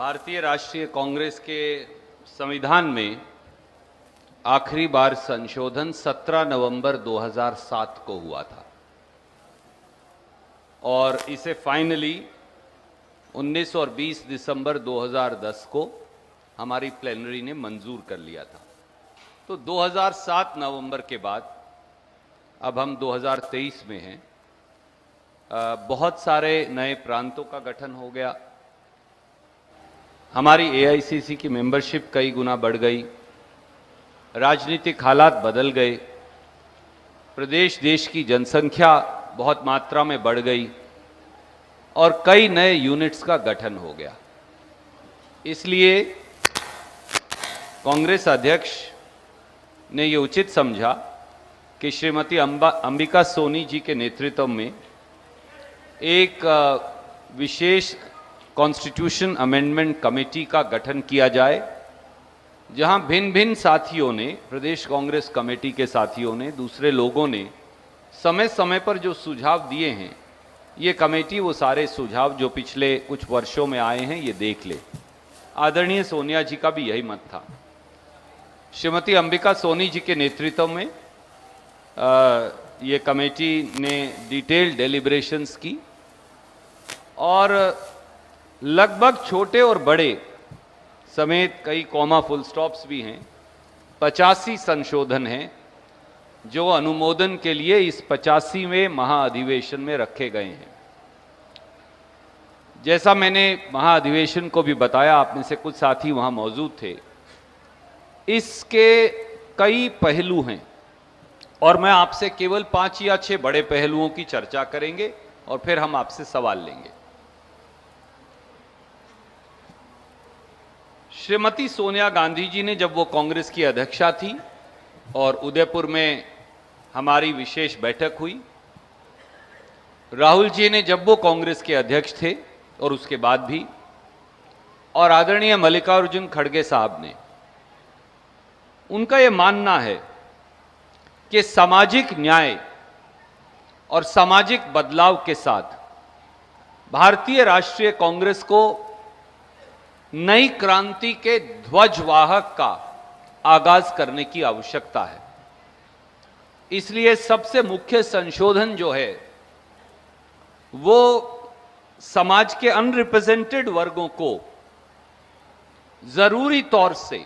भारतीय राष्ट्रीय कांग्रेस के संविधान में आखिरी बार संशोधन 17 नवंबर 2007 को हुआ था और इसे फाइनली 19 और 20 दिसंबर 2010 को हमारी प्लेनरी ने मंजूर कर लिया था। तो 2007 नवंबर के बाद अब हम 2023 में हैं। बहुत सारे नए प्रांतों का गठन हो गया। हमारी एआईसीसी की मेंबरशिप कई गुना बढ़ गई। राजनीतिक हालात बदल गए। प्रदेश देश की जनसंख्या बहुत मात्रा में बढ़ गई और कई नए यूनिट्स का गठन हो गया। इसलिए कांग्रेस अध्यक्ष ने ये उचित समझा कि श्रीमती अंबिका सोनी जी के नेतृत्व में एक विशेष कॉन्स्टिट्यूशन अमेंडमेंट कमेटी का गठन किया जाए, जहां भिन्न भिन्न साथियों ने, प्रदेश कांग्रेस कमेटी के साथियों ने, दूसरे लोगों ने समय समय पर जो सुझाव दिए हैं, ये कमेटी वो सारे सुझाव जो पिछले कुछ वर्षों में आए हैं ये देख ले। आदरणीय सोनिया जी का भी यही मत था। श्रीमती अंबिका सोनी जी के नेतृत्व में ये कमेटी ने डिटेल्ड डेलिब्रेशंस की और लगभग छोटे और बड़े समेत कई कॉमा फुल स्टॉप्स भी हैं, 85 संशोधन हैं जो अनुमोदन के लिए इस 85वें महाअधिवेशन में रखे गए हैं। जैसा मैंने महाअधिवेशन को भी बताया, आप में से कुछ साथी वहां मौजूद थे, इसके कई पहलू हैं और मैं आपसे केवल 5 या 6 बड़े पहलुओं की चर्चा करेंगे और फिर हम आपसे सवाल लेंगे। श्रीमती सोनिया गांधी जी ने, जब वो कांग्रेस की अध्यक्षा थी और उदयपुर में हमारी विशेष बैठक हुई, राहुल जी ने जब वो कांग्रेस के अध्यक्ष थे और उसके बाद भी, और आदरणीय मल्लिकार्जुन खड़गे साहब ने, उनका ये मानना है कि सामाजिक न्याय और सामाजिक बदलाव के साथ भारतीय राष्ट्रीय कांग्रेस को नई क्रांति के ध्वजवाहक का आगाज करने की आवश्यकता है। इसलिए सबसे मुख्य संशोधन जो है वो समाज के अनरिप्रेजेंटेड वर्गों को जरूरी तौर से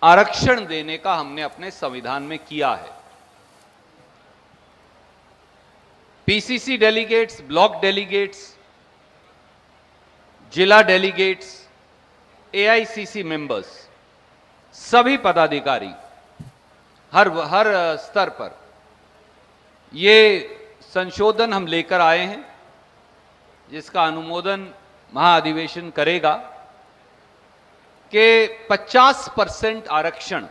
आरक्षण देने का हमने अपने संविधान में किया है। पीसीसी डेलीगेट्स, ब्लॉक डेलीगेट्स, जिला डेलीगेट्स, एआईसीसी मेंबर्स, सभी पदाधिकारी हर स्तर पर ये संशोधन हम लेकर आए हैं, जिसका अनुमोदन महाअधिवेशन करेगा कि 50% आरक्षण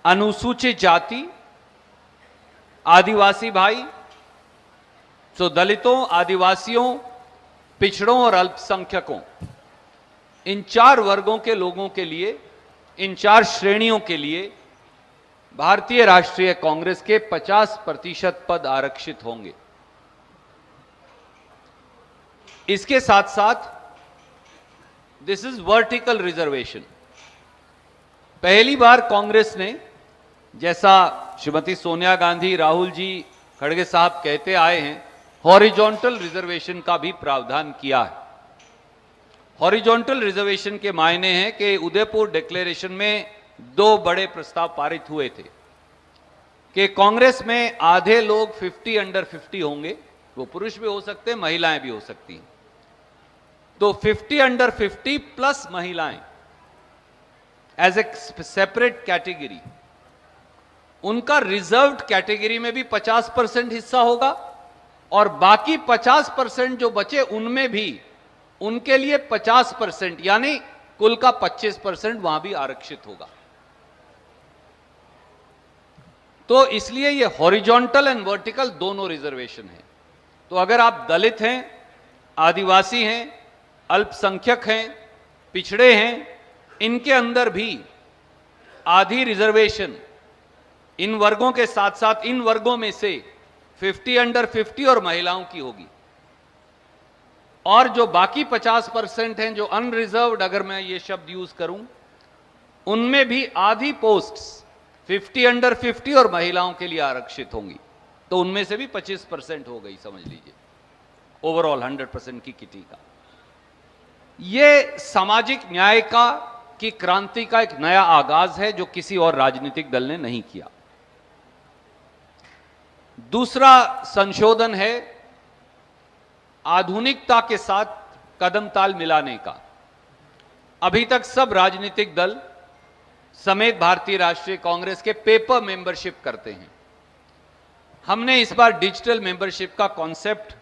अनुसूचित जाति, आदिवासी भाई, तो दलितों, आदिवासियों, पिछड़ों और अल्पसंख्यकों, इन 4 वर्गों के लोगों के लिए, इन 4 श्रेणियों के लिए भारतीय राष्ट्रीय कांग्रेस के 50% पद आरक्षित होंगे। इसके साथ साथ दिस इज वर्टिकल रिजर्वेशन। पहली बार कांग्रेस ने, जैसा श्रीमती सोनिया गांधी, राहुल जी, खड़गे साहब कहते आए हैं, हॉरिजॉन्टल रिजर्वेशन का भी प्रावधान किया है। हॉरिजॉन्टल रिजर्वेशन के मायने हैं कि उदयपुर डिक्लेरेशन में 2 बड़े प्रस्ताव पारित हुए थे कि कांग्रेस में आधे लोग 50 अंडर 50 होंगे, वो पुरुष भी हो सकते हैं, महिलाएं भी हो सकती हैं। तो 50 अंडर 50 प्लस महिलाएं एज ए सेपरेट कैटेगरी, उनका रिजर्व्ड कैटेगरी में भी 50% हिस्सा होगा और बाकी 50% जो बचे उनमें भी उनके लिए 50%, यानी कुल का 25% वहां भी आरक्षित होगा। तो इसलिए ये हॉरिजॉन्टल एंड वर्टिकल दोनों रिजर्वेशन है। तो अगर आप दलित हैं, आदिवासी हैं, अल्पसंख्यक हैं, पिछड़े हैं, इनके अंदर भी आधी रिजर्वेशन इन वर्गों के साथ साथ इन वर्गों में से 50 अंडर 50 और महिलाओं की होगी। और जो बाकी 50% हैं जो अनरिजर्व्ड, अगर मैं ये शब्द यूज करूं, उनमें भी आधी पोस्ट्स 50 अंडर 50 और महिलाओं के लिए आरक्षित होंगी। तो उनमें से भी 25% हो गई, समझ लीजिए, ओवरऑल 100% की किटी का। यह सामाजिक न्याय की क्रांति का एक नया आगाज है जो किसी और राजनीतिक दल ने नहीं किया। दूसरा संशोधन है आधुनिकता के साथ कदम ताल मिलाने का। अभी तक सब राजनीतिक दल समेत भारतीय राष्ट्रीय कांग्रेस के पेपर मेंबरशिप करते हैं। हमने इस बार डिजिटल मेंबरशिप का कॉन्सेप्ट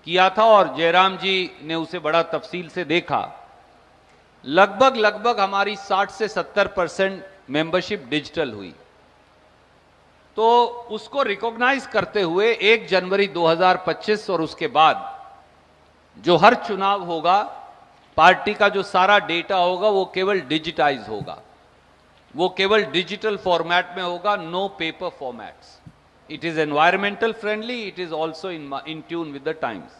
किया था और जयराम जी ने उसे बड़ा तफसील से देखा। लगभग हमारी 60 से 70% मेंबरशिप डिजिटल हुई। तो उसको रिकॉग्नाइज करते हुए 1 जनवरी 2025 और उसके बाद जो हर चुनाव होगा, पार्टी का जो सारा डेटा होगा वो केवल डिजिटाइज होगा, वो केवल डिजिटल फॉर्मेट में होगा, no paper formats. It is environmental friendly, it is also in tune with the times.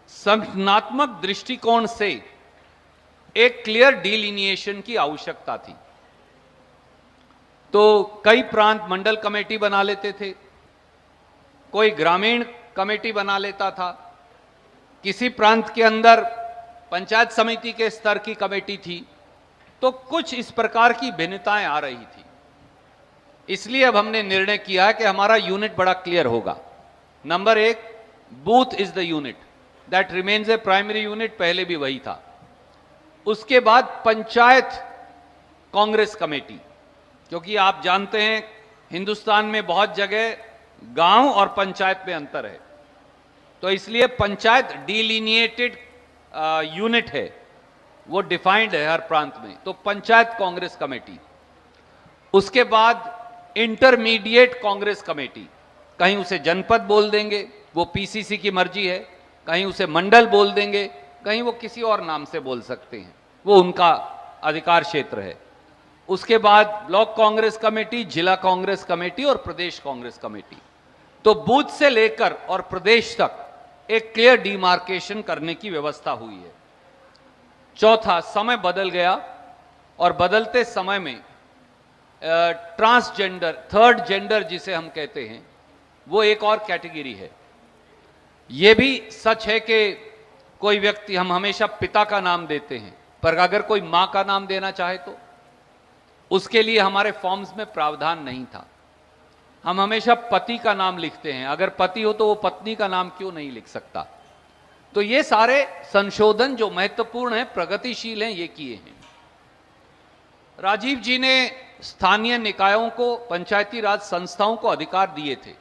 संगठनात्मक दृष्टिकोण से एक क्लियर डिलिनिएशन की आवश्यकता थी। तो कई प्रांत मंडल कमेटी बना लेते थे, कोई ग्रामीण कमेटी बना लेता था, किसी प्रांत के अंदर पंचायत समिति के स्तर की कमेटी थी। तो कुछ इस प्रकार की भिन्नताएं आ रही थी। इसलिए अब हमने निर्णय किया है कि हमारा यूनिट बड़ा क्लियर होगा। Number 1, booth is the unit, that remains A primary unit, पहले भी वही था। उसके बाद पंचायत कांग्रेस कमेटी, क्योंकि आप जानते हैं हिंदुस्तान में बहुत जगह गांव और पंचायत में अंतर है, तो इसलिए पंचायत डिलिनिएटेड यूनिट है, वो डिफाइंड है हर प्रांत में। तो पंचायत कांग्रेस कमेटी। उसके बाद इंटरमीडिएट कांग्रेस कमेटी, कहीं उसे जनपद बोल देंगे, वो पीसीसी की मर्जी है, कहीं उसे मंडल बोल देंगे, कहीं वो किसी और नाम से बोल सकते हैं, वो उनका अधिकार क्षेत्र है। उसके बाद ब्लॉक कांग्रेस कमेटी, जिला कांग्रेस कमेटी और प्रदेश कांग्रेस कमेटी। तो बूथ से लेकर और प्रदेश तक एक क्लियर डिमार्केशन करने की व्यवस्था हुई है। चौथा, समय बदल गया और बदलते समय में ट्रांसजेंडर, थर्ड जेंडर जिसे हम कहते हैं, वो एक और कैटेगरी है। यह भी सच है कि कोई व्यक्ति, हम हमेशा पिता का नाम देते हैं, पर अगर कोई मां का नाम देना चाहे तो उसके लिए हमारे फॉर्म्स में प्रावधान नहीं था। हम हमेशा पति का नाम लिखते हैं, अगर पति हो तो वो पत्नी का नाम क्यों नहीं लिख सकता। तो ये सारे संशोधन जो महत्वपूर्ण हैं, प्रगतिशील हैं, ये किए हैं। राजीव जी ने स्थानीय निकायों को, पंचायती राज संस्थाओं को अधिकार दिए थे।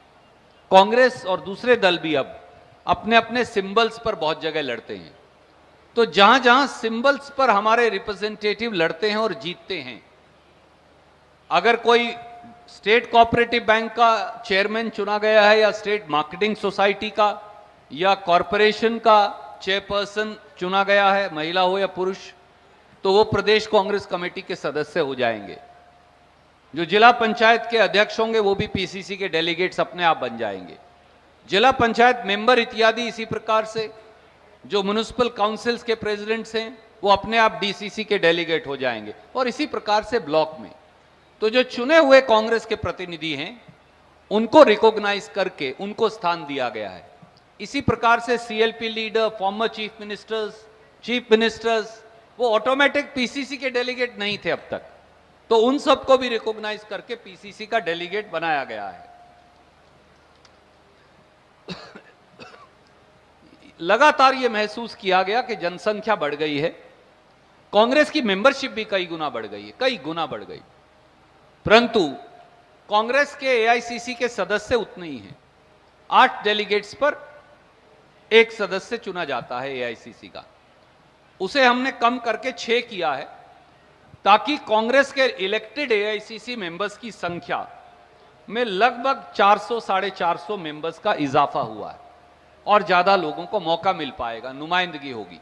कांग्रेस और दूसरे दल भी अब अपने अपने सिंबल्स पर बहुत जगह लड़ते हैं। तो जहां जहां सिंबल्स पर हमारे रिप्रेजेंटेटिव लड़ते हैं और जीतते हैं, अगर कोई स्टेट कोऑपरेटिव बैंक का चेयरमैन चुना गया है, या स्टेट मार्केटिंग सोसाइटी का, या कॉरपोरेशन का चेयरपर्सन चुना गया है, महिला हो या पुरुष, तो वो प्रदेश कांग्रेस कमेटी के सदस्य हो जाएंगे। जो जिला पंचायत के अध्यक्ष होंगे वो भी पीसीसी के डेलीगेट्स अपने आप बन जाएंगे। जिला पंचायत मेंबर इत्यादि इसी प्रकार से, जो म्युनिसिपल काउंसिल्स के प्रेसिडेंट्स हैं वो अपने आप डीसीसी के डेलीगेट हो जाएंगे, और इसी प्रकार से ब्लॉक में। तो जो चुने हुए कांग्रेस के प्रतिनिधि हैं उनको रिकॉग्नाइज करके उनको स्थान दिया गया है। इसी प्रकार से CLP leader, former chief ministers, वो ऑटोमेटिक पीसीसी के डेलीगेट नहीं थे अब तक, तो उन सबको भी रिकॉग्नाइज करके पीसीसी का डेलीगेट बनाया गया है। लगातार यह महसूस किया गया कि जनसंख्या बढ़ गई है, कांग्रेस की मेंबरशिप भी कई गुना बढ़ गई है, कई गुना बढ़ गई, परंतु कांग्रेस के एआईसीसी के सदस्य उतने ही हैं। 8 डेलीगेट्स पर एक सदस्य चुना जाता है एआईसीसी का, उसे हमने कम करके 6 किया है, ताकि कांग्रेस के इलेक्टेड एआईसीसी मेंबर्स की संख्या में लगभग 400-450 मेंबर्स का इजाफा हुआ है और ज्यादा लोगों को मौका मिल पाएगा, नुमाइंदगी होगी।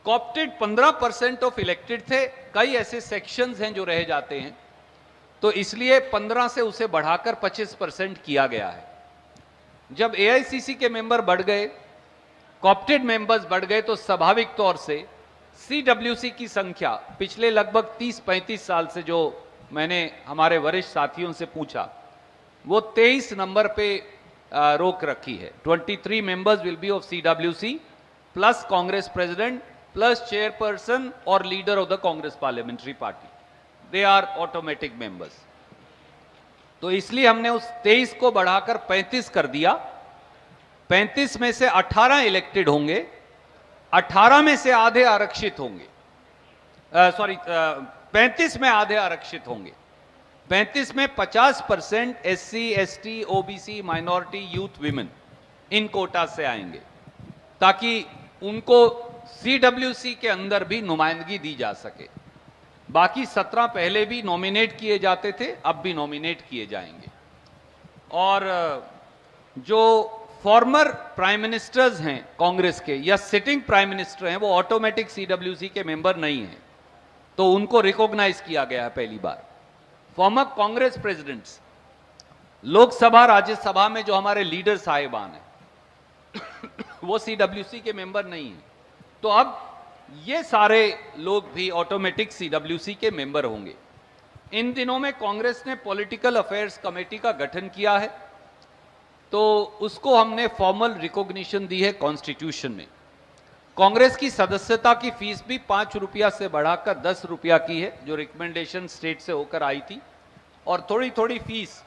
कॉप्टेड 15% ऑफ इलेक्टेड थे, कई ऐसे सेक्शंस हैं जो रह जाते हैं, तो इसलिए 15 से उसे बढ़ाकर 25% किया गया है। जब एआईसीसी के मेंबर बढ़ गए, कॉप्टेड मेंबर्स बढ़ गए, तो स्वाभाविक तौर से सीडब्ल्यूसी की संख्या पिछले लगभग 30-35 साल से, जो मैंने हमारे वरिष्ठ साथियों से पूछा, वो 23 नंबर पे रोक रखी है। 23 members will be of CWC plus Congress president plus chairperson और leader of the Congress parliamentary party, they are automatic members. तो इसलिए हमने उस 23 को बढ़ाकर 35 कर दिया। 35 में से 18 इलेक्टेड होंगे, 18 में से आधे आरक्षित होंगे, 35 में आधे आरक्षित होंगे। 35 में 50% SC, ST, OBC, minority, youth, women in quota से आएंगे, ताकि उनको सीडब्ल्यूसी के अंदर भी नुमाइंदगी दी जा सके। बाकी 17 पहले भी नॉमिनेट किए जाते थे, अब भी नॉमिनेट किए जाएंगे। और जो फॉर्मर प्राइम मिनिस्टर्स हैं कांग्रेस के या सिटिंग प्राइम मिनिस्टर हैं, वो ऑटोमेटिक सीडब्ल्यूसी के मेंबर नहीं हैं, तो उनको रिकॉग्नाइज किया गया है पहली बार। फॉर्मर कांग्रेस प्रेसिडेंट्स, लोकसभा राज्यसभा में जो हमारे लीडर साहिबान हैं वो सीडब्ल्यूसी के मेंबर नहीं हैं, तो अब ये सारे लोग भी ऑटोमेटिक सीडब्ल्यूसी के मेंबर होंगे। इन दिनों में कांग्रेस ने पॉलिटिकल अफेयर्स कमेटी का गठन किया है, तो उसको हमने फॉर्मल रिकॉग्निशन दी है कॉन्स्टिट्यूशन में। कांग्रेस की सदस्यता की फीस भी 5 रुपया से बढ़ाकर 10 रुपया की है, जो रिकमेंडेशन स्टेट से होकर आई थी, और थोड़ी थोड़ी fees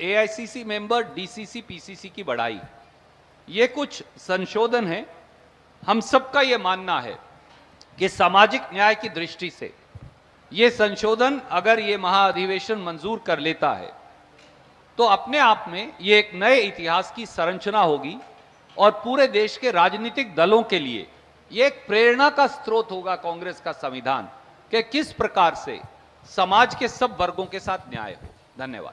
AICC member, DCC, PCC की बढ़ाई। ये कुछ संशोधन है। हम सबका ये मानना है कि सामाजिक न्याय की दृष्टि से ये संशोधन, अगर ये महाअधिवेशन मंजूर कर लेता है, तो अपने आप में ये एक नए इतिहास की संरचना होगी और पूरे देश के राजनीतिक दलों के लिए ये एक प्रेरणा का स्रोत होगा कांग्रेस का संविधान, कि किस प्रकार से समाज के सब वर्गों के साथ न्याय हो। धन्यवाद।